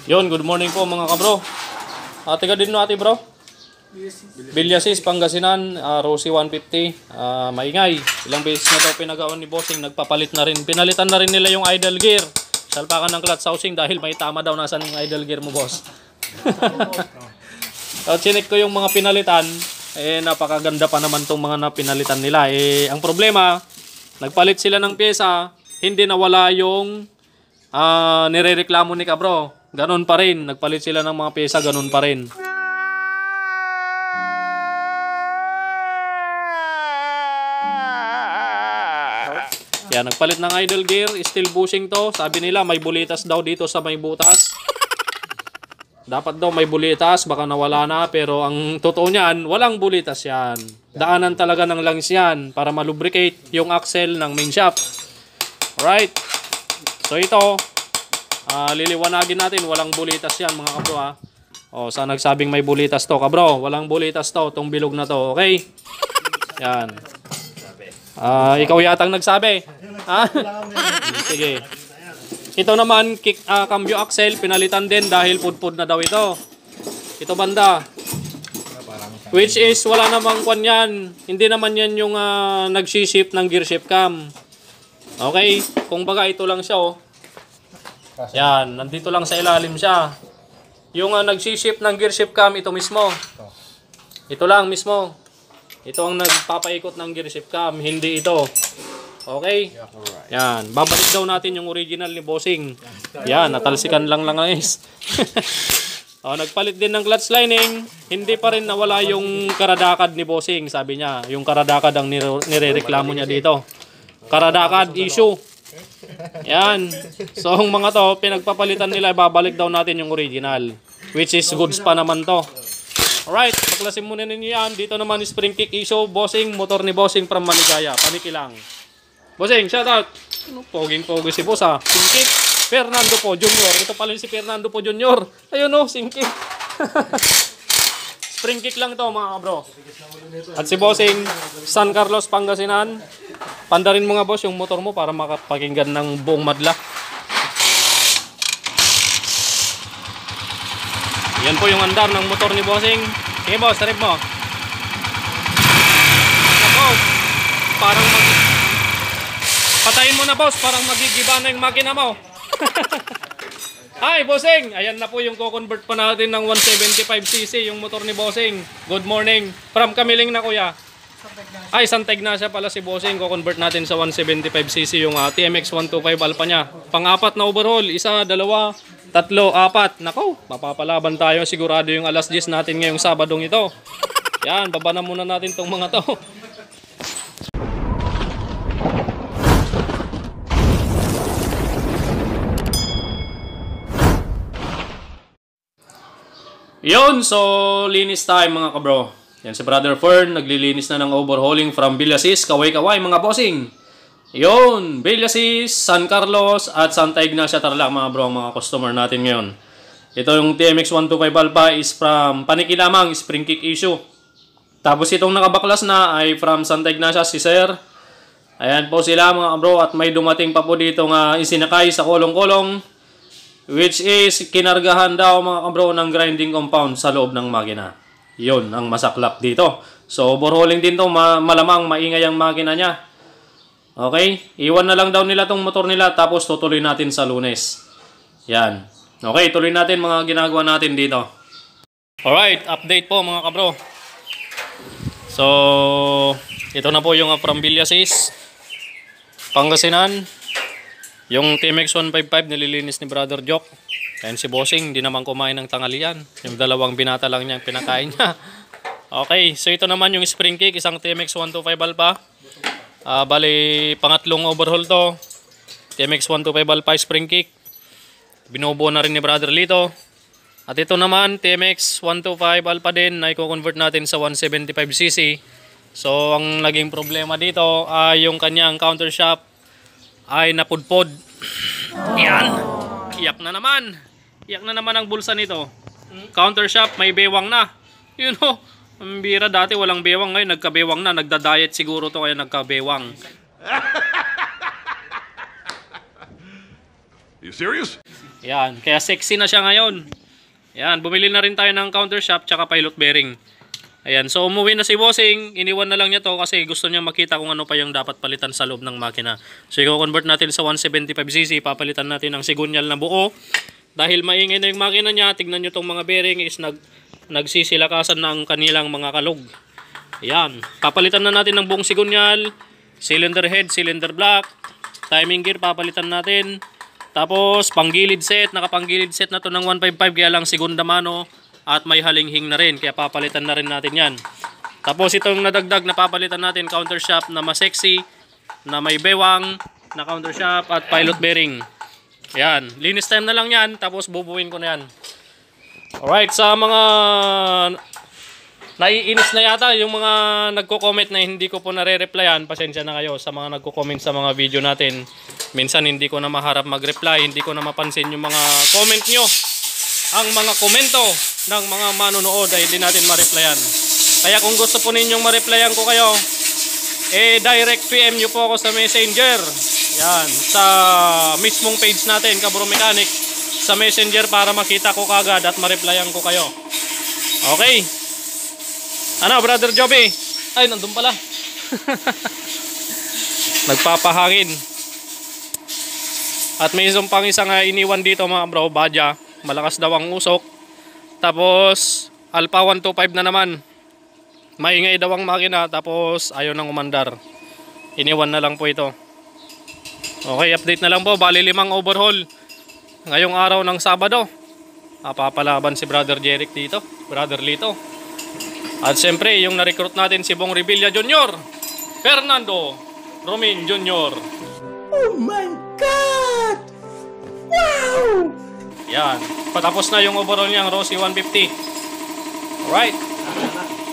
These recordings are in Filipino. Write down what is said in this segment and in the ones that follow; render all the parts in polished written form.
Yon, good morning po mga kabro. Tiga din no ate bro. Villasis, Pangasinan, Rosie 150. Maingay. Ilang beses na daw pinagawan ni Bossing, nagpapalit na rin. Pinalitan na rin nila yung idle gear. Salpakan ng clutch housing dahil may tama daw nasan yung idle gear mo, boss. So, chinik ko yung mga pinalitan. Napakaganda pa naman tong mga napinalitan nila. Ang problema, nagpalit sila ng pyesa, hindi nawala yung nirereklamo ni kabro. Ganon pa rin. Nagpalit sila ng mga pyesa, ganon pa rin. Yan, nagpalit ng idle gear, steel bushing to. Sabi nila may bulitas daw dito sa may butas. Dapat daw may bulitas, baka nawala na. Pero ang totoo niyan, walang bulitas yan. Daanan talaga ng langis yan para malubricate yung axle ng main shaft. Alright. So ito, liliwanagin natin, walang bulitas yan mga kabro ha. O, saan nagsabing may bulitas to kabro? Walang bulitas to, tong bilog na to, okay? Yan. Ikaw yatang nagsabi. Sige. Ito naman, cambio axle, pinalitan din dahil pudpud na daw ito. Ito banda. Which is, wala namang kwan yan. Hindi naman yan yung nagsishift ng gear shift cam. Okay? Kung baga, ito lang siya oh. Yan, nandito lang sa ilalim siya. Yung nagsishift ng gear shift cam, ito mismo. Ito lang mismo. Ito ang nagpapaikot ng gear shift cam, hindi ito. Okay? Yan. Babalik daw natin yung original ni Bossing. Yan, natalsikan lang guys. Nagpalit din ng clutch lining. Hindi pa rin nawala yung karadakad ni Bossing, sabi niya. Yung karadakad ang nirereklamo niya dito. Karadakad issue. Yan. So, ang mga to, pinagpapalitan nila, babalik daw natin yung original. Which is goods pa naman to. Alright, paklasin muna ninyo yan. Dito naman spring kick issue, Bossing, motor ni Bossing from Maligaya. Paniki lang. Bossing, shout out. Poging-pogi si boss ha. Spring kick, Fernando Po Jr. Ito pala si Fernando Po Jr. Ayun o, spring kick. Spring kick lang ito mga kabro. At si Bossing, San Carlos, Pangasinan. Pandarin mo nga boss yung motor mo para makapakinggan ng buong madla. Yan po yung andar ng motor ni Bossing. Sige boss, trip mo. Ako, parang patayin mo na boss, parang magigiba na yung makina mo. Hi Bossing, ayan na po yung co-convert pa natin ng 175cc yung motor ni Bossing. Good morning. From Kamiling na kuya. Ay, Santeg na siya pala si Bossing. Co-convert natin sa 175cc yung TMX 125 Alpha niya. Pang-apat na overhaul, 1, 2, 3, 4. Nako, mapapalaban tayo. Sigurado yung alas 10 natin ngayong Sabadong ito. Yan, baba na muna natin tong mga to. Yun, so linis tayo mga kabro. Yan si Brother Fern, naglilinis na ng overhauling from Villasis, Kaway-Kaway mga bossing. Yun, Villasis, San Carlos at Santa Ignacia Tarlac mga bro, ang mga customer natin ngayon. Ito yung TMX 125 Alpha is from Paniki lamang, spring kick issue. Tapos itong nakabaklas na ay from Santa Ignacia si Sir. Ayan po sila mga bro, at may dumating pa po dito nga isinakay sa kolong-kolong. Which is kinargahan daw mga kabro ng grinding compound sa loob ng makina. Yun ang masaklap dito. So overhauling din to, malamang maingay ang makina niya. Okay? Iwan na lang daw nila tong motor nila tapos tutuloy natin sa Lunes. Yan. Okay, tuloy natin mga ginagawa natin dito. Alright, update po mga kabro. So ito na po yung from Villasis, Pangasinan. Yung TMX 155 nililinis ni Brother Jock. Ayan si Bossing, hindi naman kumain ng tanghalian. Yung dalawang binata lang niya pinakain niya. Okay, so ito naman yung spring kick, isang TMX 125 Alpha. Bali, pangatlong overhaul to. TMX 125 Alpha spring kick. Binubuo na rin ni Brother Lito. At ito naman, TMX 125 Alpha din na i-convert natin sa 175cc. So, ang naging problema dito ay yung kanyang counter shaft ay napudpod. Yan. Iyak na naman. Iyak na naman ang bulsa nito. Counter shaft may bewang na. You know, ang bira dati walang bewang, ngayon nagkabewang na. Nagda-diet siguro to kaya nagkabewang. You serious? Yan, kaya sexy na siya ngayon. Yan, bumili na rin tayo ng counter shaft tsaka pilot bearing. Ayan, so umuwi na si Bossing. Iniwan na lang niya to kasi gusto niya makita kung ano pa yung dapat palitan sa loob ng makina. So i-convert natin sa 175cc. Papalitan natin ang sigunyal na buo. Dahil maingay na yung makina niya, tignan nyo tong mga bearing is nagsisilakasan na ang kanilang mga kalog. Ayan, papalitan na natin ng buong sigunyal, cylinder head, cylinder block, timing gear papalitan natin. Tapos panggilid set, nakapanggilid set na to ng 155 kaya lang segunda mano at may halinghing na rin kaya papalitan na rin natin yan. Tapos itong nadagdag na papalitan natin counter shaft na mas sexy, na may bewang, na counter shaft at pilot bearing. Yan, linis time na lang yan, tapos bubuin ko na yan. Alright, sa mga naiinis na yata, yung mga nagko-comment na hindi ko po nare-replyan, pasensya na kayo sa mga nagko-comment sa mga video natin. Minsan hindi ko na maharap mag-reply, hindi ko na mapansin yung mga comment nyo. Ang mga komento ng mga manonood ay hindi natin ma-replyan. Kaya kung gusto po ninyong ma-replyan ko kayo, direct PM nyo po ako sa Messenger. Yan, sa mismong page natin, Kabro Mechanic, sa Messenger para makita ko kagad at ma-replyan ko kayo. Okay. Ano, Brother Joby? Ay, nandun pala. Nagpapahangin. At may isang pang isang iniwan dito mga bro, badya. Malakas daw ang usok. Tapos, Alpha 125 na naman. Maingay daw ang makina, tapos ayaw nang umandar. Iniwan na lang po ito. Okay, update na lang po. Bali 5 overhaul ngayong araw ng Sabado. Papalaban si Brother Jeric dito, Brother Lito. At siyempre, yung na-recruit natin si Bong Revilla Jr., Fernando Romin Jr. Oh my God! Wow! Yan. Patapos na yung overall niyang Rossi 150. Alright.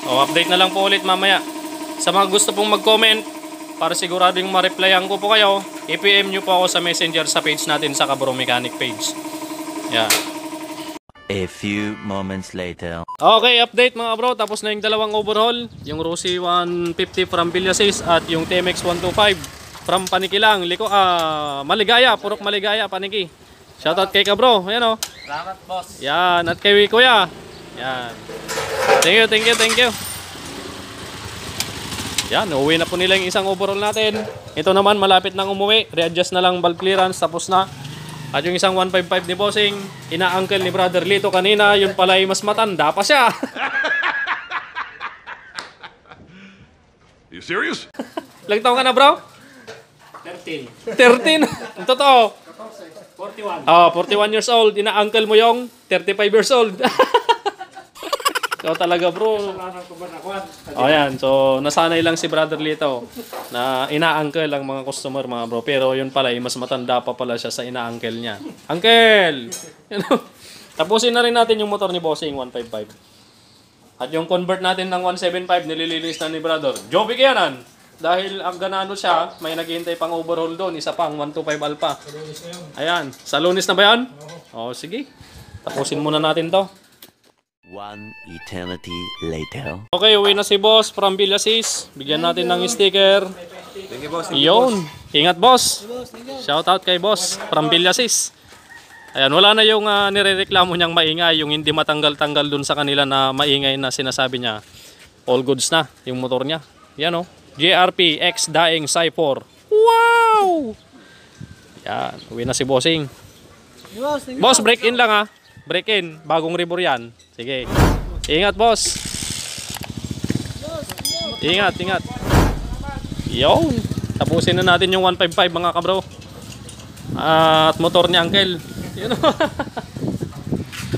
Update na lang po ulit mamaya. Sa mga gusto pong mag-comment, para siguradong ma-replyan ko po kayo, i-PM nyo po ako sa Messenger sa page natin sa Kabro Mechanic page. Yan. A few moments later. Okay, update mga bro. Tapos na yung dalawang overhaul. Yung Rossi 150 from Villasis at yung TMX 125 from Panikilang. Maligaya, Purok Maligaya, Paniki. Shoutout kay Kabro. Ayan o. Salamat, boss. Yan, at kay Kuya. Yan. Thank you, thank you, thank you. Yan, uuwi na po nila yung isang overhaul natin. Ito naman, malapit nang umuwi. Readjust na lang valve clearance, tapos na. At yung isang 155 ni Bossing, ina-uncle ni Brother Lito kanina, yun pala ay mas matanda pa siya. You serious? Ilang taon ka na, bro? 13. 13? Ang totoo. 41. 41 years old. Ina-uncle mo yung 35 years old. Ikaw talaga, bro. Yan. So, nasanay lang si Brother Lito na ina-uncle ang mga customer, mga bro. Pero yun pala, mas matanda pa pala siya sa ina-uncle niya. Uncle! Tapusin na rin natin yung motor ni Bossing 155. At yung convert natin ng 175, nililinis na ni Brother Joby Kianan. Dahil ang ganano siya, may naghihintay pang overhaul doon. Isa pang 125 Alpha. Ayan. Sa Lunes na ba yan? Oo, sige. Tapusin muna natin to. One eternity later. Okay, uwi na si boss from Villasis. Bigyan natin ng sticker. Thank you, boss. Iyon. Ingat, boss. Shout out kay boss from Villasis. Ayan, wala na yung nirereklamo niyang maingay. Yung hindi matanggal-tanggal dun sa kanila na maingay na sinasabi niya. All goods na yung motor niya. Yan o. JRP X Daing Cypher. Wow! Yan, uwi na si bossing. Boss, break in lang ha. Break in. Bagong ribor yan. Sige. Ingat, boss. Ingat, ingat. Yun. Tapusin na natin yung 155 mga kabro. At motor ni Uncle. Yun.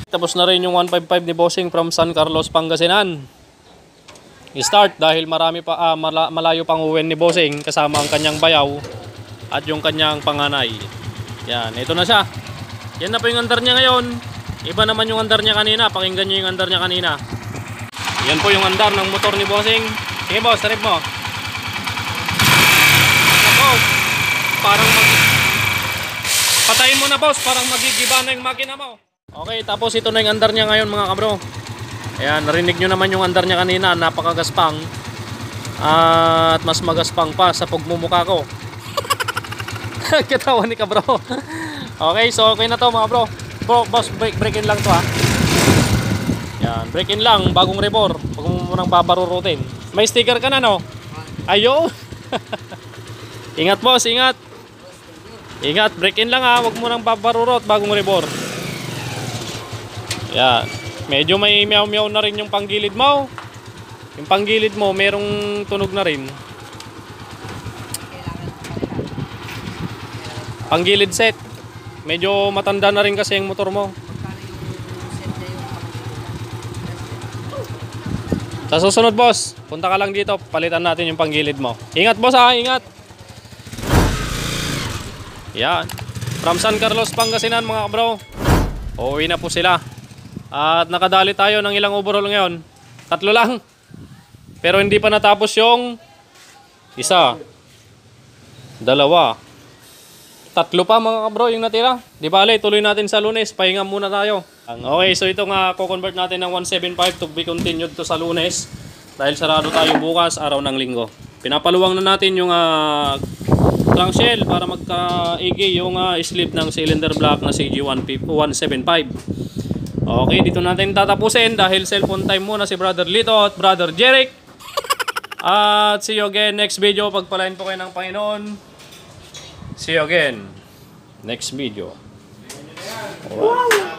Tapos na rin yung 155 ni Bossing from San Carlos, Pangasinan. I-start dahil marami pa malayo pang uwi ni Bossing kasama ang kanyang bayaw at yung kanyang panganay. Yan, ito na siya. Yan na po yung andar niya ngayon. Iba naman yung andar niya kanina. Pakinggan niyo yung andar niya kanina. Yan po yung andar ng motor ni Bossing. Sige boss, trip mo. Ako, parang patayin mo na boss, parang magigiba na yung makina mo. Okay, tapos ito na yung andar niya ngayon mga kabro. Ayan, narinig nyo naman yung andar niya kanina. Napakagaspang. At mas magaspang pa sa pagmumuka ko. Katawa ni kabro. Okay, so okay na to mga bro. boss, break in lang to ha. Yan, break in lang, bagong rebor. Huwag mo munang babarurutin. May sticker ka na no? Ayo. Ingat boss, ingat. Ingat, break in lang ha. Huwag mo nang babarurot, bagong rebor. Yan. Medyo may meow-meow na rin yung panggilid mo. Yung panggilid mo, merong tunog na rin. Panggilid set. Medyo matanda na rin kasi yung motor mo. Sa susunod boss, punta ka lang dito, palitan natin yung panggilid mo. Ingat boss ha, ingat. Yan. From San Carlos, Pangasinan mga bro. Uuwi na po sila. At nakadali tayo ng ilang overall ngayon. 3 lang. Pero hindi pa natapos yung 1, 2, 3 pa mga bro yung natira. Di bale, tuloy natin sa Lunes. Pahinga muna tayo. Okay, so ito nga, co-convert natin ng 175 to be continued to sa Lunes. Dahil sarado tayo bukas, araw ng Linggo. Pinapaluwang na natin yung crankshell para magka-igi yung slip ng cylinder block na CG175. Okay, dito natin tatapusin dahil cellphone time muna si Brother Lito at Brother Jeric. At see you again next video. Pagpalain po kayo ng Panginoon. See you again next video. Alright.